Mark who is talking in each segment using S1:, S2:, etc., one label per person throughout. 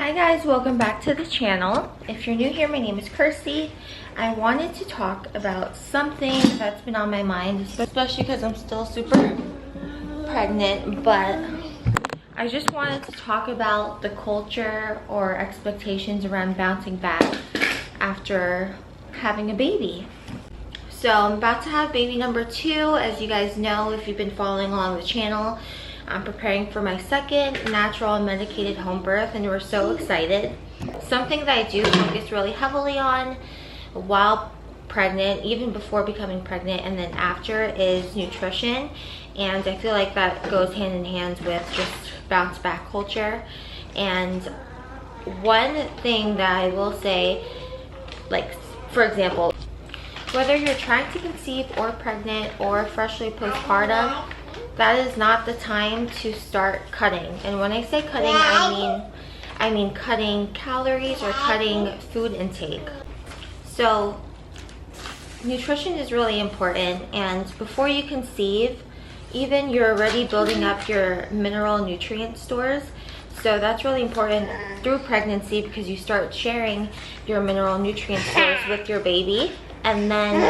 S1: Hi guys, welcome back to the channel. If you're new here, my name is Kirsty. I wanted to talk about something that's been on my mind, especially because I'm still super pregnant, but I just wanted to talk about the culture or expectations around bouncing back after having a baby. So I'm about to have baby number 2. As you guys know, if you've been following along the channel, I'm preparing for my second natural and medicated home birth, and we're so excited. Something that I do focus really heavily on while pregnant, even before becoming pregnant and then after, is nutrition. And I feel like that goes hand in hand with just bounce back culture. And one thing that I will say, like for example, whether you're trying to conceive or pregnant or freshly postpartum, that is not the time to start cutting. And when I say cutting, I mean cutting calories or cutting food intake. So nutrition is really important, and before you conceive, even you're already building up your mineral nutrient stores. So that's really important through pregnancy, because you start sharing your mineral nutrient stores with your baby, and then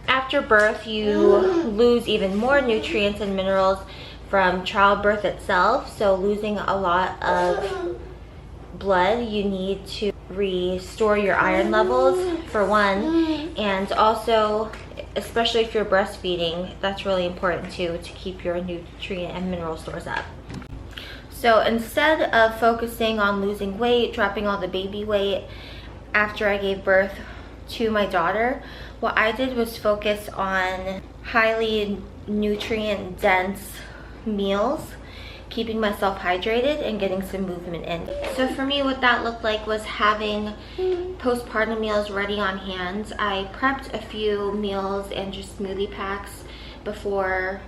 S1: after birth you lose even more nutrients and minerals from childbirth itself. So losing a lot of blood, you need to restore your iron levels for one, and also especially if you're breastfeeding, that's really important too, to keep your nutrient and mineral stores up. So instead of focusing on losing weight, dropping all the baby weight after I gave birth to my daughter, what I did was focus on highly nutrient dense meals, keeping myself hydrated and getting some movement in. So for me, what that looked like was having postpartum meals ready on hand. I prepped a few meals and just smoothie packs before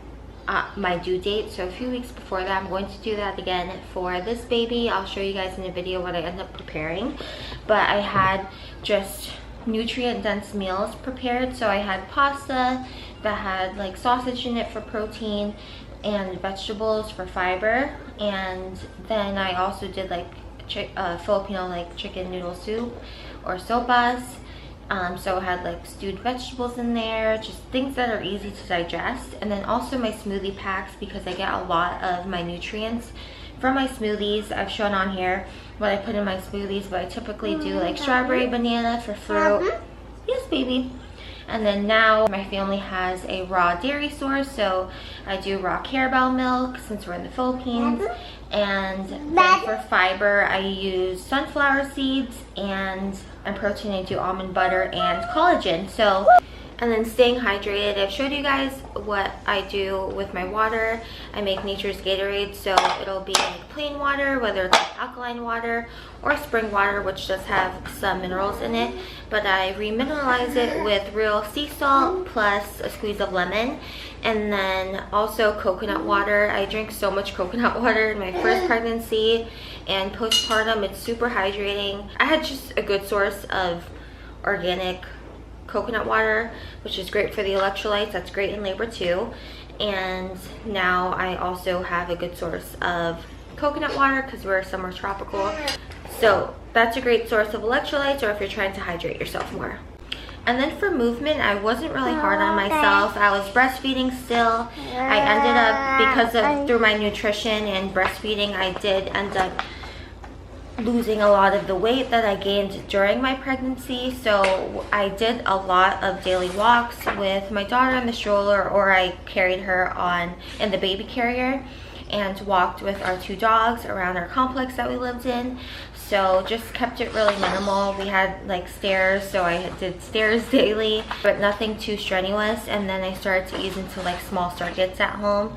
S1: my due date. So a few weeks before that. I'm going to do that again for this baby. I'll show you guys in a video what I end up preparing. But I had just nutrient dense meals prepared. So I had pasta that had like sausage in it for protein and vegetables for fiber, and then I also did like Filipino like chicken noodle soup or sopas. So I had like stewed vegetables in there, just things that are easy to digest. And then also my smoothie packs, because I get a lot of my nutrients from my smoothies. I've shown on here what I put in my smoothies, but I typically do like strawberry banana for fruit. Yes, baby. And then now my family has a raw dairy source, so I do raw Carabao milk since we're in the Philippines. And then for fiber, I use sunflower seeds, and protein, I do almond butter and collagen. So, and then staying hydrated, I've showed you guys what I do with my water. I make Nature's Gatorade, so it'll be like plain water, whether it's like alkaline water or spring water, which does have some minerals in it, but I remineralize it with real sea salt plus a squeeze of lemon. And then also coconut water. I drink so much coconut water in my first pregnancy and postpartum. It's super hydrating. I had just a good source of organic coconut water, which is great for the electrolytes. That's great in labor too. And now I also have a good source of coconut water because we're somewhere tropical. So that's a great source of electrolytes, or if you're trying to hydrate yourself more. And then for movement, I wasn't really hard on myself. I was breastfeeding still. I ended up, because of through my nutrition and breastfeeding, I did end up losing a lot of the weight that I gained during my pregnancy. So I did a lot of daily walks with my daughter in the stroller, or I carried her on in the baby carrier and walked with our 2 dogs around our complex that we lived in. So just kept it really minimal. We had like stairs, so I did stairs daily, but nothing too strenuous. And then I started to ease into like small circuits at home,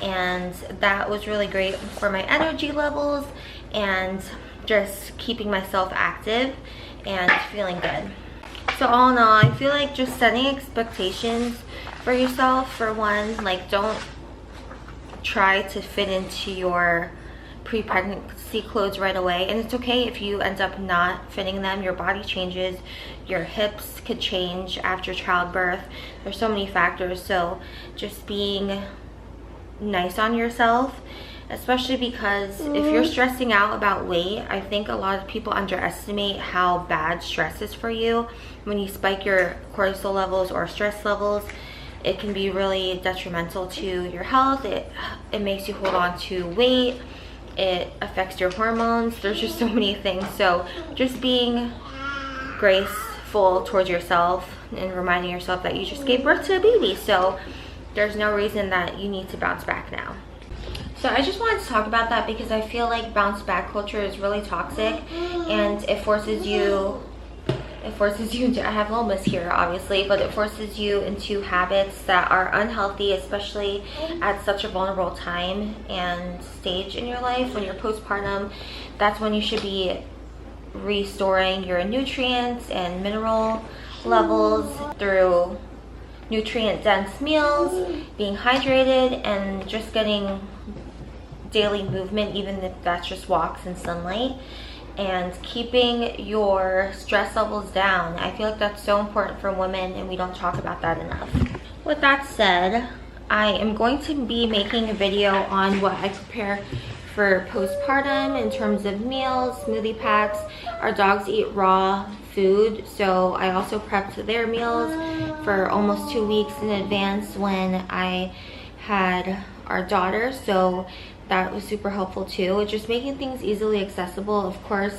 S1: and that was really great for my energy levels and just keeping myself active and feeling good. So all in all, I feel like just setting expectations for yourself. For one, like don't try to fit into your pre-pregnancy clothes right away, and it's okay if you end up not fitting them. Your body changes, your hips could change after childbirth. There's so many factors. So just being nice on yourself especially because if you're stressing out about weight, I think a lot of people underestimate how bad stress is for you. When you spike your cortisol levels or stress levels, it can be really detrimental to your health. It makes you hold on to weight. It affects your hormones. There's just so many things. So just being graceful towards yourself and reminding yourself that you just gave birth to a baby. So there's no reason that you need to bounce back now. So I just wanted to talk about that because I feel like bounce back culture is really toxic, and it forces you into, I have little miss here obviously, but it forces you into habits that are unhealthy, especially at such a vulnerable time and stage in your life. When you're postpartum, that's when you should be restoring your nutrients and mineral levels through nutrient dense meals, being hydrated, and just getting daily movement, even if that's just walks and sunlight, and keeping your stress levels down. I feel like that's so important for women, and we don't talk about that enough. With that said, I am going to be making a video on what I prepare for postpartum in terms of meals, smoothie packs. Our dogs eat raw food, so I also prepped their meals for almost 2 weeks in advance when I had our daughter, so that was super helpful too. It's just making things easily accessible. Of course,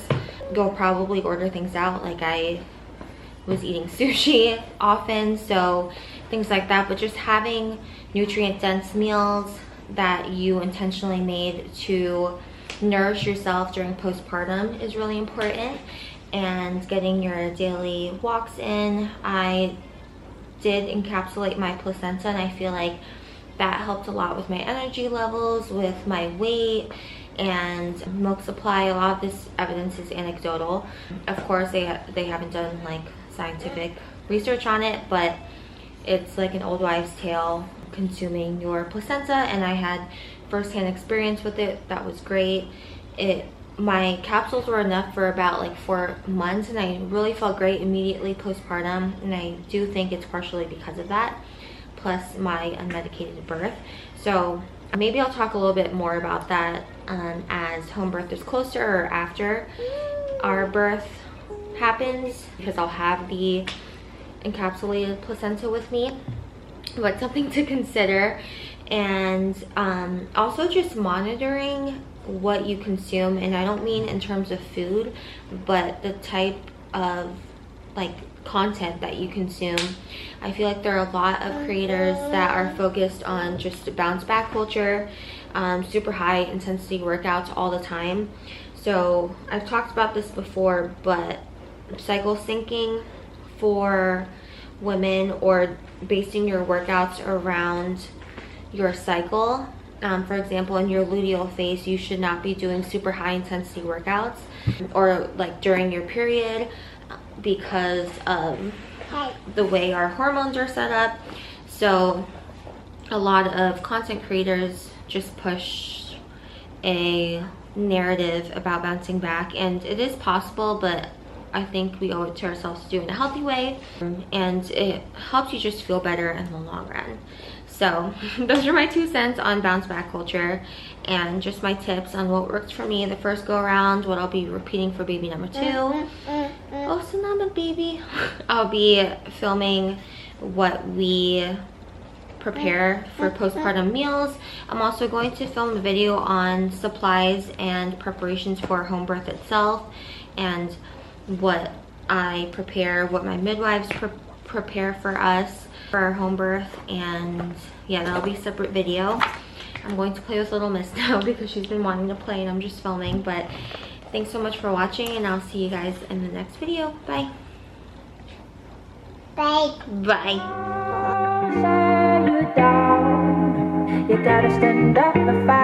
S1: you'll probably order things out, like I was eating sushi often, so things like that, but just having nutrient dense meals that you intentionally made to nourish yourself during postpartum is really important. And getting your daily walks in. I did encapsulate my placenta, and I feel like that helped a lot with my energy levels, with my weight, and milk supply. A lot of this evidence is anecdotal. Of course, they haven't done like scientific research on it, but it's like an old wives' tale consuming your placenta, and I had firsthand experience with it. That was great. My capsules were enough for about like 4 months, and I really felt great immediately postpartum, and I do think it's partially because of that, plus my unmedicated birth. So maybe I'll talk a little bit more about that as home birth is closer, or after our birth happens, because I'll have the encapsulated placenta with me. But something to consider. And also just monitoring what you consume, and I don't mean in terms of food, but the type of like content that you consume. I feel like there are a lot of creators that are focused on just bounce back culture, super high intensity workouts all the time. So I've talked about this before, but cycle syncing for women, or basing your workouts around your cycle. For example, in your luteal phase, you should not be doing super high intensity workouts, or like during your period, because of the way our hormones are set up. So a lot of content creators just push a narrative about bouncing back, and it is possible, but I think we owe it to ourselves to do it in a healthy way, and it helps you just feel better in the long run. So those are my 2 cents on bounce back culture, and just my tips on what worked for me the first go around, what I'll be repeating for baby number 2. Oh, Sonama baby. I'll be filming what we prepare for postpartum meals. I'm also going to film a video on supplies and preparations for home birth itself, and what I prepare, what my midwives prepare for us for our home birth. And yeah, that'll be a separate video. I'm going to play with little miss now because she's been wanting to play, and I'm just filming. But thanks so much for watching, and I'll see you guys in the next video. Bye. Bye. Bye. You gotta stand up and fight.